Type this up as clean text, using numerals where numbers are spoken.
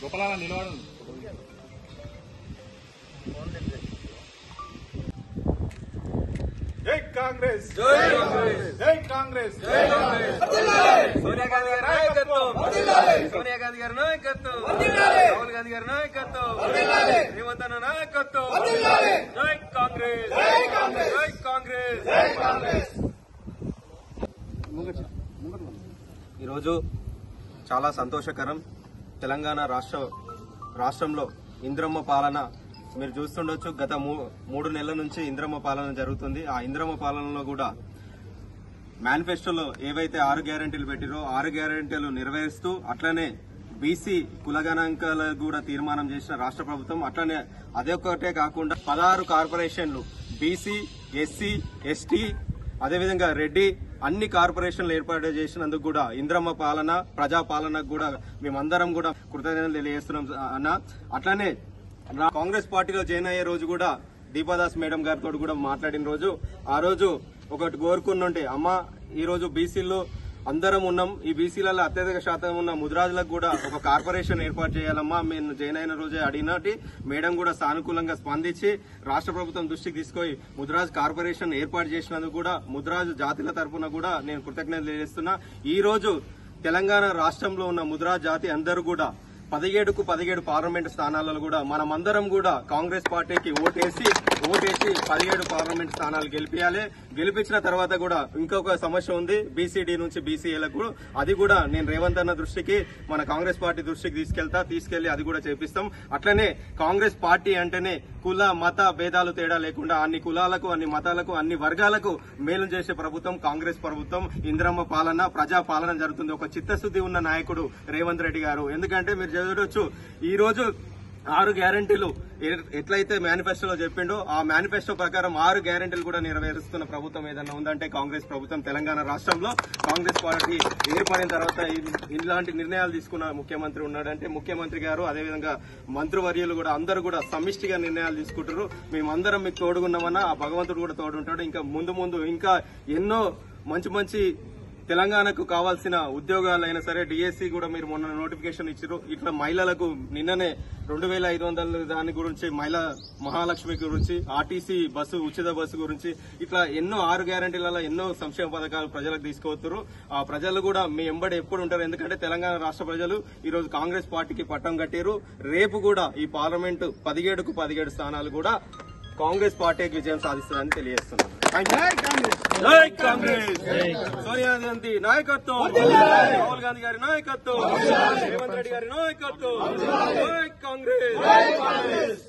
గోపాల నిలబడు. జై కాంగ్రెస్, జై కాంగ్రెస్, జై కాంగ్రెస్, జై కాంగ్రెస్. సోనియా గాంధీ గారి నాయకత్వం, సోనియా గాంధీ గారి నాయకత్వం, రాహుల్ గాంధీ గారి నాయకత్వం, రేవంత్ అన్న నాయకత్వం. జై కాంగ్రెస్, జై కాంగ్రెస్, జై కాంగ్రెస్, జై కాంగ్రెస్. ఈరోజు చాలా సంతోషకరం. తెలంగాణ రాష్ట్రంలో ఇంద్రమ్మ పాలన మీరు చూస్తుండొచ్చు. గత 3 నెలల నుంచి ఇంద్రమ్మ పాలన జరుగుతుంది. ఆ ఇంద్రమ్మ పాలనలో కూడా మేనిఫెస్టోలో ఏవైతే 6 గ్యారెంటీలు పెట్టిరో 6 గ్యారెంటీలు నెరవేరుస్తూ అట్లనే బీసీ కులగణాంకాలకు కూడా తీర్మానం చేసిన రాష్ట్ర ప్రభుత్వం. అట్లనే అదొక్కటే కాకుండా 16 కార్పొరేషన్లు బీసీ, ఎస్సీ, ఎస్టీ, అదేవిధంగా రెడ్డి అన్ని కార్పొరేషన్లు ఏర్పాటు చేసినందుకు కూడా ఇంద్రమ్మ పాలన, ప్రజాపాలనకు కూడా మేమందరం కూడా కృతజ్ఞతలు తెలియజేస్తున్నాం అన్న. అట్లనే కాంగ్రెస్ పార్టీలో జాయిన్ అయ్యే రోజు కూడా దీపాదాస్ మేడం గారితో కూడా మాట్లాడిన రోజు, ఆ రోజు ఒకటి కోరుకున్నుంటే, అమ్మ ఈ రోజు బీసీల్లో అందరం ఉన్నాం, ఈ బీసీలలో అత్యధిక శాతం ఉన్న ముదిరాజులకు కూడా ఒక కార్పొరేషన్ ఏర్పాటు చేయాలమ్మా మేము జాయిన్ అయిన రోజే అడిగినట్టు మేడం కూడా సానుకూలంగా స్పందించి రాష్ట్ర ప్రభుత్వం దృష్టికి తీసుకొని ముదిరాజు కార్పొరేషన్ ఏర్పాటు చేసినందుకు కూడా ముదిరాజు జాతుల తరఫున కూడా నేను కృతజ్ఞతలు తెలియజేస్తున్నా. ఈ రోజు తెలంగాణ రాష్ట్రంలో ఉన్న ముదిరాజు జాతి అందరూ కూడా 17కు 17 పార్లమెంట్ స్థానాలలో కూడా మనమందరం కూడా కాంగ్రెస్ పార్టీకి ఓటేసి 17 పార్లమెంట్ స్థానాలు గెలిపించాలి. గెలిపించిన తర్వాత కూడా ఇంకొక సమస్య ఉంది, బీసీడీ నుంచి బీసీఏలకు. అది కూడా నేను రేవంత్ అన్న దృష్టికి, మన కాంగ్రెస్ పార్టీ దృష్టికి తీసుకెళ్లి అది కూడా చేపిస్తాం. అట్లనే కాంగ్రెస్ పార్టీ అంటేనే కుల మత భేదాలు తేడా లేకుండా అన్ని కులాలకు, అన్ని మతాలకు, అన్ని వర్గాలకు మేలు చేసే ప్రభుత్వం కాంగ్రెస్ ప్రభుత్వం. ఇంద్రమ్మ పాలన, ప్రజా పాలన జరుగుతుంది. ఒక చిత్తశుద్ది ఉన్న నాయకుడు రేవంత్ రెడ్డి గారు. ఎందుకంటే మీరు చూడొచ్చు, ఈ రోజు 6 గ్యారెంటీలు ఎట్లయితే మేనిఫెస్టోలో చెప్పిండో ఆ మేనిఫెస్టో ప్రకారం 6 గ్యారెంటీలు కూడా నెరవేరుస్తున్న ప్రభుత్వం ఏదన్నా ఉందంటే కాంగ్రెస్ ప్రభుత్వం. తెలంగాణ రాష్ట్రంలో కాంగ్రెస్ పార్టీ ఏర్పడిన తర్వాత ఇలాంటి నిర్ణయాలు తీసుకున్న ముఖ్యమంత్రి ఉన్నాడంటే ముఖ్యమంత్రి గారు, అదేవిధంగా మంత్రివర్యులు కూడా అందరూ కూడా సమిష్టిగా నిర్ణయాలు తీసుకుంటారు. మేమందరం మీకు తోడుగున్నామన్నా ఆ భగవంతుడు కూడా తోడుంటాడు. ఇంకా ముందు ఇంకా ఎన్నో మంచి తెలంగాణకు కావాల్సిన ఉద్యోగాలైనా సరే, డిఎస్సి కూడా మీరు మొన్న నోటిఫికేషన్ ఇచ్చారు. ఇట్లా మహిళలకు నిన్ననే 2500 దాని గురించి, మహిళా మహాలక్ష్మి గురించి, ఆర్టీసీ బస్సు ఉచిత బస్సు గురించి, ఇట్లా ఎన్నో 6 గ్యారెంటీలలో ఎన్నో సంక్షేమ పథకాలు ప్రజలకు తీసుకువస్తారు. ఆ ప్రజలు కూడా మీ ఎంబడి ఎప్పుడు ఉంటారు. ఎందుకంటే తెలంగాణ రాష్ట్ర ప్రజలు ఈ రోజు కాంగ్రెస్ పార్టీకి పట్టం కట్టారు. రేపు కూడా ఈ పార్లమెంటు 17కు 17 స్థానాలు కూడా కాంగ్రెస్ పార్టీకి విజయం సాధిస్తుందని తెలియజేస్తున్నాను. జై కాంగ్రెస్, సోనియా గాంధీ నాయకత్వం, రాహుల్ గాంధీ గారి నాయకత్వం, రేవంత్ రెడ్డి గారి నాయకత్వం. జై కాంగ్రెస్.